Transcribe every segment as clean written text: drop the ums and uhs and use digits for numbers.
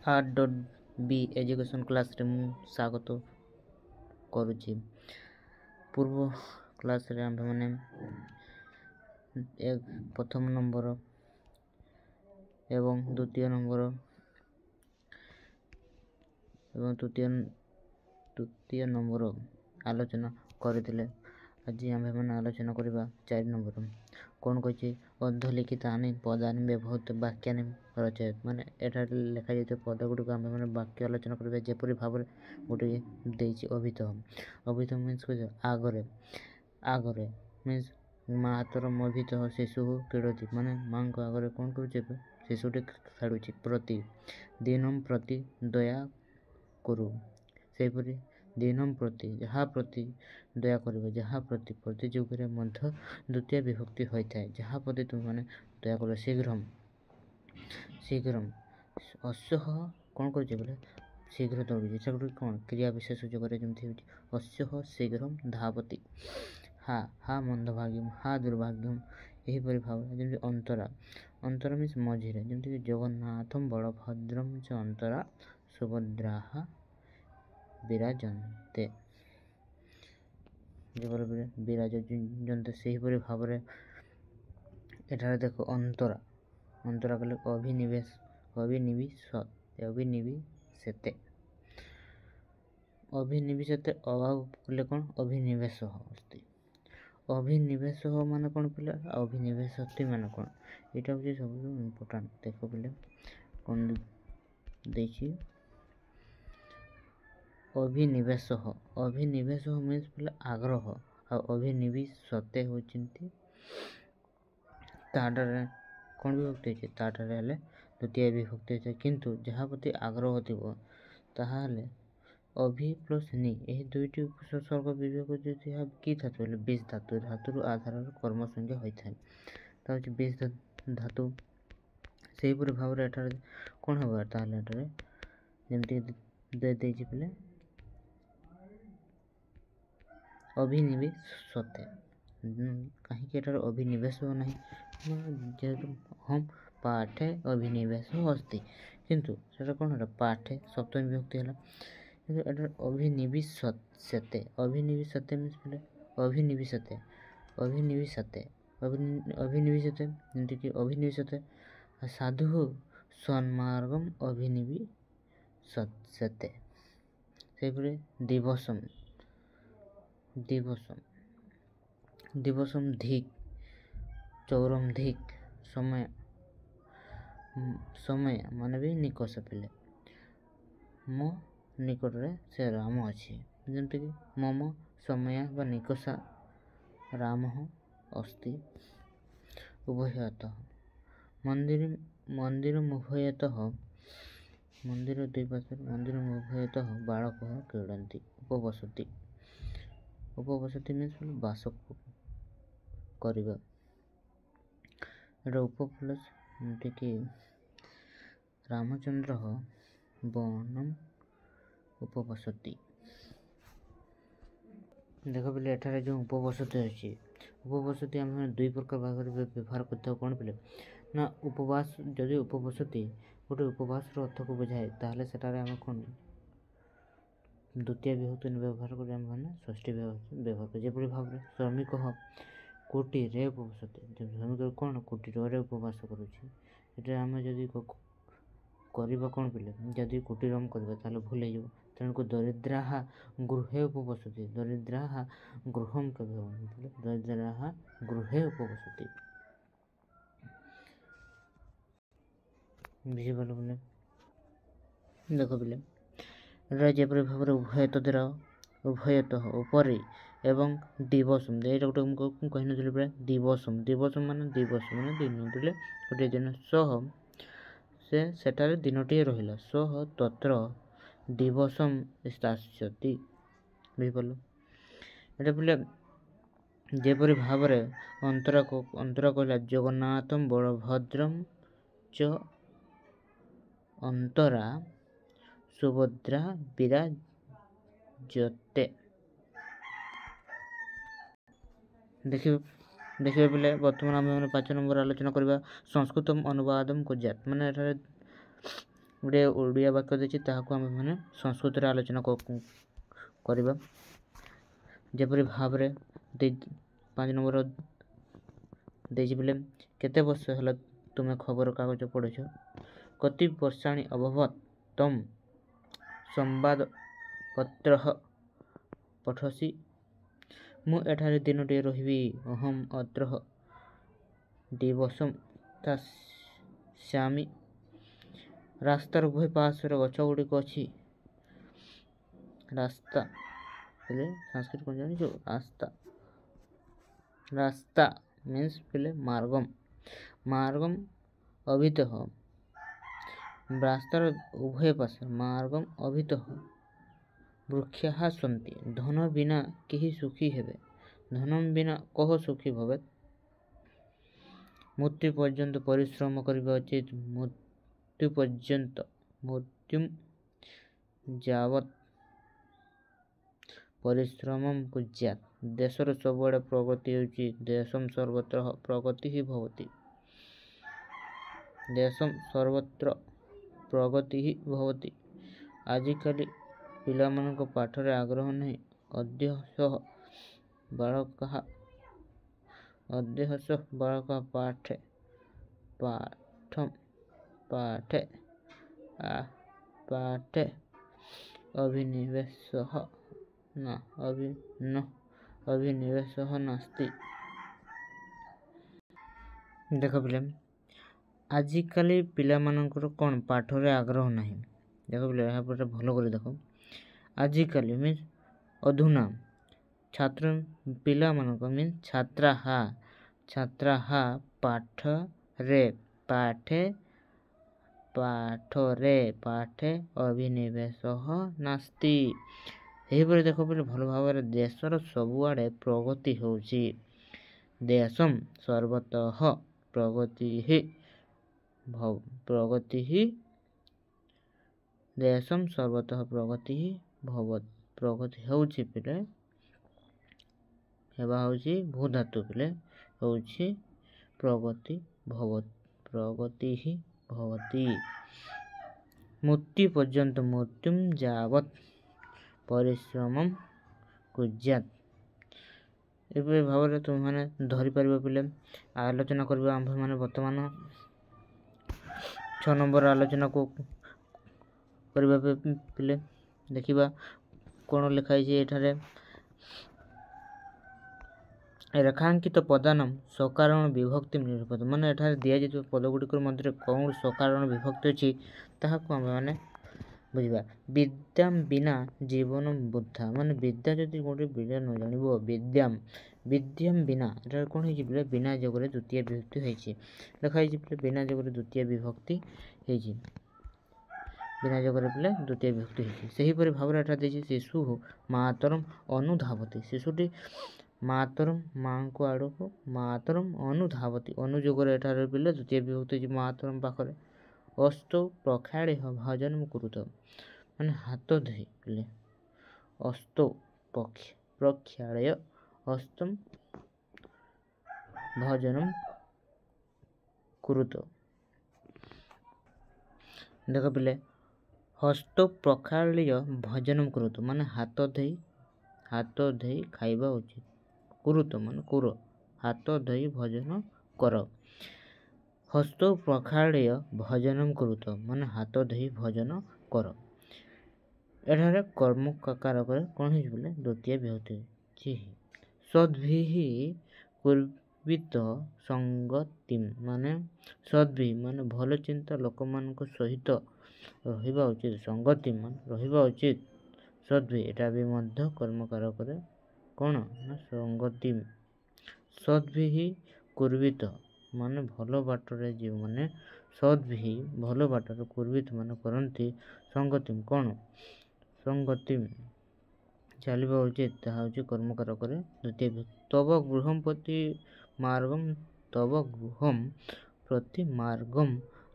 8.b education class रे मु स्वागत करुछि। पूर्व क्लास रे आम माने एक प्रथम नंबर एवं द्वितीय नंबर एवं तृतीय नंबर आलोचना करथिले। आज आम माने आलोचना करबा 4 नंबर कौन कहि अधलिखित आनी पदानी व्यवहृत वाक्यानि रचयत माने एटा लेखा जैते पद गुडक आम माने वाक्य आलोचना करबा जेपरि भाबरे गोटे देछि अभितः मीन्स को आगरे मीन्स मातर मभितः शिशु क्रीडति माने मां को आगरे कौन करूछि शिशुटे खेलुछि। प्रति दिनम प्रति दया करू सेपरि दिनम प्रति जहाँ प्रति दया करिबो जहाँ प्रति प्रतियोगरे मध्य द्वितीय विभक्ति होइथाय जहाँ प्रति तुम माने दया करो। शीघ्रम अस्य कौन करूछि बोले शीघ्र दौड़ुछि सेगुडी कौन क्रिया विशेष जोगरे जेमथि होछि अस्य शीघ्रम धावति। हा मंदभाग्यम हा दुर्भाग्यम एही परि भाव जेमथि अंतरा मीन्स मझिरे जेमथि जगन्नाथम बलभद्रम च अंतरा सुभद्राः विराजन्ते विराजन्ते सेही परि भावरे एठारे देखो अंतरा कले अभिनिवेशते अभाव कले कौन अभिनिवेश अस्ति अभिनिवेश माने कौन पिले अभिनिवेशति माने कौन एटा होछि सब इम्पोर्टेंट देखो पिले कौन देखि अभिनिवेश मीन्स पिले आग्रह आ अभिनिवेशते होचिंती ताडरे कौन विभक्ति है ताडरे हेले द्वितीय विभक्ति है किंतु जहाँ प्रति आग्रह थिबो ताहा हेले अभि प्लस नि एही दुईटी उपसर्ग विभेद जति की धातु हेले बीज धातुर आधार कर्म संज्ञा होइथाय ता होछि बीज धातु सेही परि भाबरे एठारे कोन हबो ताले एठारे जेमति दे देछि पिले अभिनिवेशते कहीं के एठारे अभिनिवेश नाही जेहेतु हम पाठे अभिनिवेश अस्ति किंतु सेटा कोन हला पाठे सप्तमी विभक्ति हला किंतु एठारे अभिनिवेशते मीन्स पिले अभिनिवेशते जेमति कि अभिनिवेशते साधु सन्मार्गम अभिनिवेशते सेपरि दिवसम धिक चौरम धिक समय माने भी निकष पिले मो निकट रे से राम अछि जेमति कि मम समय बा निकषा राम अस्ति। उभयतः मंदिर उभयतः मंदिर दुई पार्श्वे मंदिर उभयतः बालकः क्रीडन्ति। उपवसति मीन्स बास करिबा एटा उप प्लस कि रामचंद्र वनम उपवसति देखो पिले एठारे जो उपवसति अछि उपवसति हम दुई प्रकार भागरे व्यवहार करथाउ कोन पिले ना उपवास जदि उपवसति गोटे उपवास रो अर्थ को बुझाए ताहले सेटारे हम कोन द्वितीय विभक्ति व्यवहार कर हम माने षष्ठी विभक्ति व्यवहार कर जेपरि भाबरे श्रमिक कोटि रे उपवसति श्रमिक कोन कोटि रे उपवास करूछि एटा हम जदि करिबा कोन पिले जदि कोटि रम करबा ताले भूल हे जो तेन को दरिद्राः गृहे उपवसति दरिद्राः गृहम कबे बोले दरिद्राः गृहे उपवसति बुझिबल बोले देखो पिले जेपरि भाबरे उभयतः उपरि एवं दिवसम एटा गोटे कहि नथिले प्रा दिवसम माने दिन पिले गोटे दिन सह से सेटारे दिनटी रहिला सह तत्र दिवसम स्थास्यति बुझिबल एटा पिले जेपरि भाबरे अंतरा कहला जगन्नाथम बलभद्रम च अंतरा सुभद्रा विराजते देखिए पिले वर्तमान आम 5 नंबर आलोचना करबा संस्कृतम अनुवादम कुर्यात् माने एठारे गोटे ओडिया वाक्य देछि ताहाको आमे माने संस्कृत रे आलोचना करिबा जेपरि भाबरे 5 नंबर देछि बेले केते वर्ष हला तुमे खबर कागज पढुछ कति वर्षाणि अभवत तम संवाद पत्र पठसी मु एठारे दिनटे रहिबी अहम अत्र दिवसम तास्यामि रास्तार उभय पार्श्वर गछ गुड़िक अच्छी रास्ता पहले संस्कृत कौन जानी जो रास्ता मीन्स पहले मार्गम मार्गम अभितः रास्तार उभय पार्श्वर मार्गम अभितः वृक्षाः सन्ति धन बिना केही सुखी हेबे धनम बिना कह सुखी भवेत मृत्यु पर्यंत परिश्रम करिबा उचित मृत्यु पर्यंत मृत्युम जावत परिश्रमम कुज्यात देशर सबुआडे प्रगति होची देशम सर्वत्र प्रगति ही भवति देशम सर्वत्र प्रगति ही भवति आजिकाली पिलामानक पाठरे आग्रह नहीं अध्ययसह बालकः पाठे पाठम पाठे पाठे अभिनिवेशः न अभिनिवेशः नास्ति देख पिले आजिकाली पिलामानकर कोन पाठरे आग्रह नहीं देख पिले यहाँ पर भल कर देख आजिकाली मीन्स अधुना छात्र पिलामानक मीन्स छात्राः पाठरे पाठे अभिनिवेशः नास्ति एहिपरि देख बोले भल भाव देशर सबुआडे प्रगति होची देशम सर्वतः प्रगति ही देशम सर्वतः प्रगति ही भवत प्रगति होची पिले हेबा होची भू धातु पिले होची प्रगति भवत प्रगति ही भवति मृत्यु पर्यंत मृत्युम जावत परिश्रमम कुज्यात एपरि भाव तुम मैंने धरी पार पिले आलोचना करबा आंभ माने वर्तमान 6 नंबर आलोचना को करबा पिले देखिबा कोन लिखाई छै एठारे रेखांकित पदानम सकारण विभक्ति निरूपत माने एठारे दिया जे पद गुडी मध्य कौन सकारण विभक्ति अछि ताहाको हम माने बुझिबा विद्याम बिना जीवन बुद्धा माने विद्या जदि गोटे बिना न जानिबो विद्याम बिना एटा कोन हे जे बिना जगरे द्वितीय विभक्ति होइछि लिखाई जे बिना जगरे द्वितीय विभक्ति होइछि बिना जगरे पिले द्वितीय विभक्ति होइछि सही परि भाबरे एटा देछि शिशु मातरम अनुधावति शिशुटी मातरम मां को आडो को मातरम अनुधावति अनुजोगरे एटा पिले द्वितीय विभक्ति जे मातरम पाखरे अस्तो प्रखाड़े भजन कुरुत माने हाथ धोई पिले अस्तो प्रख्याड़य हस्तम भजनम कुरुत देख पिले हस्त प्रखाड़य भजनम कुरुत माने हाथ धोई खाइबा उचित कुरुत माने कुर हाथ धोई भजन कर हस्त प्रखाड़य भजनम कुरुत माने हाथ धोई भजन कर एठारे कर्म कारक कौन है बोले द्वितीय विभक्ति सद्भिः कुर्वित संगति माने सद्भि माने भल चिंता लोक मान सहित रहिबा उचित संगति मान रहिबा उचित सद्भि एटा भी मध्य कर्म कारक कौन ना संगति सद्भिः कुर्वित माने भल बाटरे जीव माने सद्भिः भल बाटरे कुर्वित माने करंती संगति कौन संगति चलवा उचित ताहा होची कर्म कारक द्वितीय तब गृहम प्रति मार्गम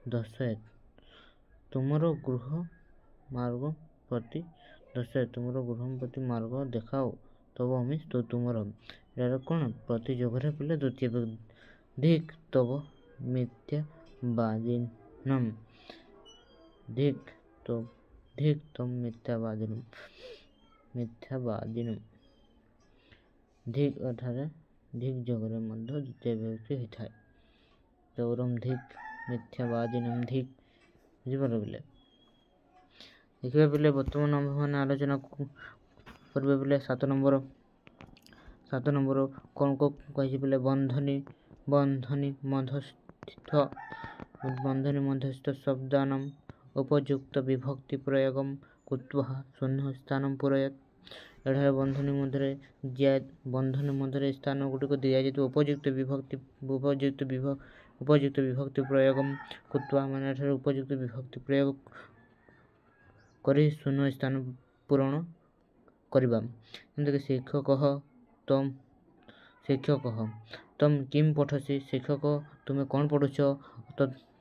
दर्शयत तुमर गृह मार्ग प्रति दर्शयत तुमर गृहम प्रति मार्ग देखाओ तब अमिस तो तुमर यार कौन प्रति जगरे पिले द्वितीय धिक तब मिथ्या बादिनम ଧିକ୍ ତମ୍ ମିଥ୍ୟାବାଦିନମ୍। ଧିକ୍ ଏଠାରେ ଧିକ୍ ଯୋଗରେ ମଧ୍ୟ ଦ୍ୱିତୀୟ ବିଭକ୍ତି ହୋଇଥାଏ। ଚୌରମ୍ ଧିକ୍, ମିଥ୍ୟାବାଦିନମ୍ ଧିକ୍। ବୁଝିପାରିଲ ପିଲେ? ଦେଖିବା ପିଲେ ବର୍ତ୍ତମାନ ଆମ୍ଭେମାନେ ଆଲୋଚନା କରିବା ପିଲେ 7 ନମ୍ବର କ'ଣ କହିଛି ପିଲେ? ବନ୍ଧନୀ ମଧ୍ୟସ୍ଥ ଶବ୍ଦାନାମ୍ ଉପଯୁକ୍ତ ବିଭକ୍ତି ପ୍ରୟୋଗମ୍ କୃତ୍ୱା ଶୂନ୍ୟ ସ୍ଥାନମ୍ ପୂରୟେତ୍। ଏଠାରେ ବନ୍ଧନୀ ମଧ୍ୟରେ ସ୍ଥାନ ଗୁଡ଼ିକ ଦିଆଯାଇଥିବା ଉପଯୁକ୍ତ ବିଭକ୍ତି ପ୍ରୟୋଗମ୍ କୃତ୍ୱା, ମାନେ ଏଠାରେ ଉପଯୁକ୍ତ ବିଭକ୍ତି ପ୍ରୟୋଗ କରି ଶୂନ୍ୟ ସ୍ଥାନ ପୂରଣ କରିବା। ଯେମିତିକି ଶିକ୍ଷକଃ ତମ୍ କିମ୍ ପଠସି। ଶିକ୍ଷକ ତୁମେ କ'ଣ ପଢ଼ୁଛ?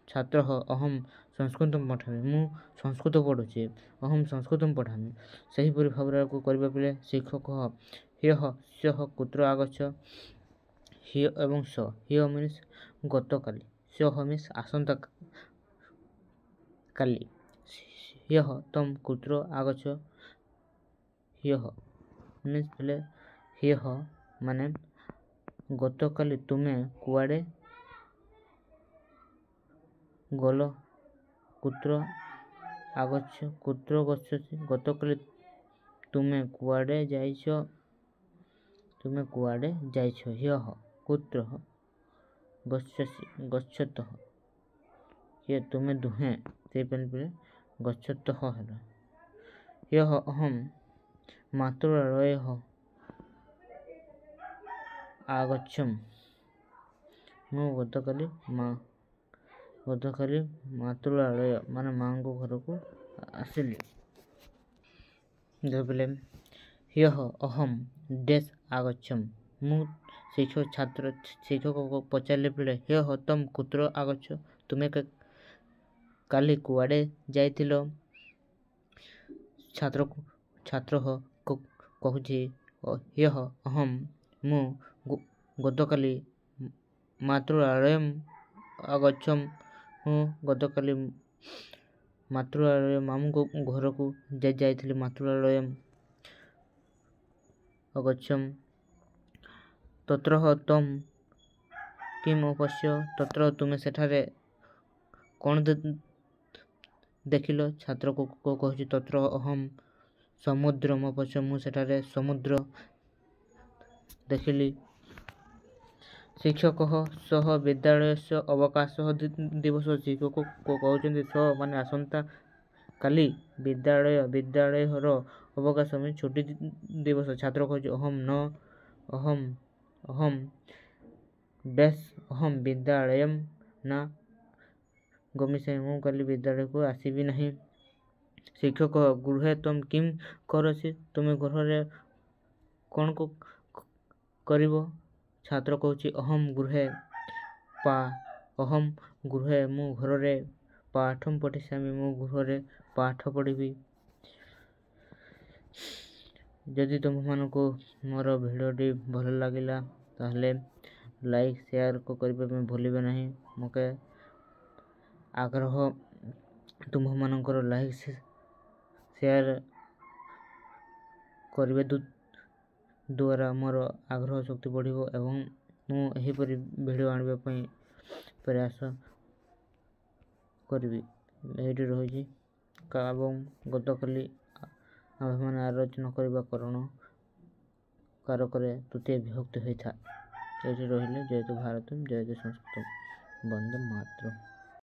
ଛାତ୍ରଃ ଅହମ୍ ସଂସ୍କୃତମ୍ ପଠାମି। ମୁଁ ସଂସ୍କୃତ ପଢ଼ୁଛି। ଅହମ୍ ସଂସ୍କୃତମ୍ ପଠାମି। ସେହିପରି ଭାବରେ କରିବା ପିଲେ ଶିକ୍ଷକଃ ହ୍ୟଃ ସ୍ୟଃ କୁତ୍ର ଆଗଚ୍ଛ। ହ୍ୟ ଏବଂ ସ। ହ୍ୟ ମିନ୍ସ ଗତକାଲି, ସ୍ୟଃ ମିନ୍ସ ଆସନ୍ତା କାଲି। ହ୍ୟଃ ତମ୍ କୁତ୍ର ଆଗଚ୍ଛ। ହ୍ୟଃ ମିନ୍ସ ପିଲେ ହ୍ୟଃ ମାନେ ଗତକାଲି ତୁମେ କୁଆଡ଼େ ଗଲ। କୁତ୍ର ଆଗଚ୍ଛ, କୁତ୍ର ଗଚ୍ଛସି। ଗତକାଲି ତୁମେ କୁଆଡ଼େ ଯାଇଛ। ହ୍ୟଃ କୁତ୍ରଃ ଗଚ୍ଛତଃ। ହ୍ୟ ତୁମେ ଦୁହେଁ। ସେଇପାଇଁ ପିଲେ ଗଚ୍ଛତଃ ହେଲା। ହ୍ୟଃ ଅହମ୍ ମାତୃଳୟଃ ଆଗଚ୍ଛମ୍। ମୁଁ ଗତକାଲି ମାତୃଳୟ ମାନେ ମାଙ୍କ ଘରକୁ ଆସିଲି। ପିଲେ ହ୍ୟଃ ଅହମ୍ ଡେସ୍ ଆଗଚ୍ଛମ୍। ମୁଁ ଶିକ୍ଷକ ପଚାରିଲେ ପିଲେ ହ୍ୟଃ ତମ୍ କୁତ୍ର ଆଗଚ୍ଛ। ତୁମେ କାଲି କୁଆଡ଼େ ଯାଇଥିଲ। ଛାତ୍ରଃ କହୁଛି ହ୍ୟଃ ଅହମ୍ ମୁଁ ଗତକାଲି ମାତୃଳୟମ୍ ଆଗଚ୍ଛମ୍। ମୁଁ ଗତକାଲି ମାତୃଳୟ ମାମୁଙ୍କ ଘରକୁ ଯାଇଥିଲି। ମାତୃଳୟମ୍ ଆଗଚ୍ଛମ୍। ତତ୍ରଃ ତମ୍ କିମ୍ ଅପଶ୍ୟ। ତତ୍ର ତୁମେ ସେଠାରେ କ'ଣ ଦେଖିଲ। ଛାତ୍ର କହୁଛି ତତ୍ର ଅହମ୍ ସମୁଦ୍ରମ୍ ଅପଶ୍ୟ। ମୁଁ ସେଠାରେ ସମୁଦ୍ର ଦେଖିଲି। ଶିକ୍ଷକଃ ସଃ ବିଦ୍ୟାଳୟସ୍ୟ ଅବକାଶଃ ଦିବସ। ଶିକ୍ଷକ କହୁଛନ୍ତି ସ ମାନେ ଆସନ୍ତା କାଲି ବିଦ୍ୟାଳୟର ଅବକାଶ ମାନେ ଛୁଟି ଦିବସ। ଛାତ୍ର କହୁଛି ଅହମ୍ ଡେସ୍ ଅହମ୍ ବିଦ୍ୟାଳୟମ୍ ନା ଗମିଷ୍ୟାମି। ମୁଁ କାଲି ବିଦ୍ୟାଳୟକୁ ଆସିବି ନାହିଁ। ଶିକ୍ଷକ ଗୃହେ ତମ୍ କିମ୍ କରୋଷି। ତୁମେ ଘରରେ କ'ଣ କରିବ। ଛାତ୍ର କହୁଛି ଅହମ୍ ଗୃହେ ମୁଁ ଘରରେ ପାଠଂ ପଠିଷ୍ୟାମି। ମୁଁ ଘରେ ପାଠ ପଢ଼ିବି। ଯଦି ତୁମମାନଙ୍କୁ ମୋର ଭିଡ଼ିଓଟି ଭଲ ଲାଗିଲା ତାହେଲେ ଲାଇକ୍ ସେୟାର କରିବା ପାଇଁ ଭୁଲିବେ ନାହିଁ। ମୋତେ ଆଗ୍ରହ ତୁମମାନଙ୍କର ଲାଇକ୍ ସେୟାର କରିବା ଦ୍ୱାରା ମୋର ଆଗ୍ରହ ଶକ୍ତି ବଢ଼ିବ ଏବଂ ମୁଁ ଏହିପରି ଭିଡ଼ିଓ ଆଣିବା ପାଇଁ ପ୍ରୟାସ କରିବି। ଏଇଠି ରହିଛି ଏବଂ ଗତକାଲି ଆମ୍ଭେମାନେ ଆଲୋଚନା କରିବା କାରକରେ ତୃତୀୟ ବିଭକ୍ତି ହୋଇଥାଏ। ଏଇଠି ରହିଲେ ଜୟତୁ ଭାରତମ୍ ଜୟତୁ ସଂସ୍କୃତମ୍। ବନ୍ଦେ ମାତରମ୍।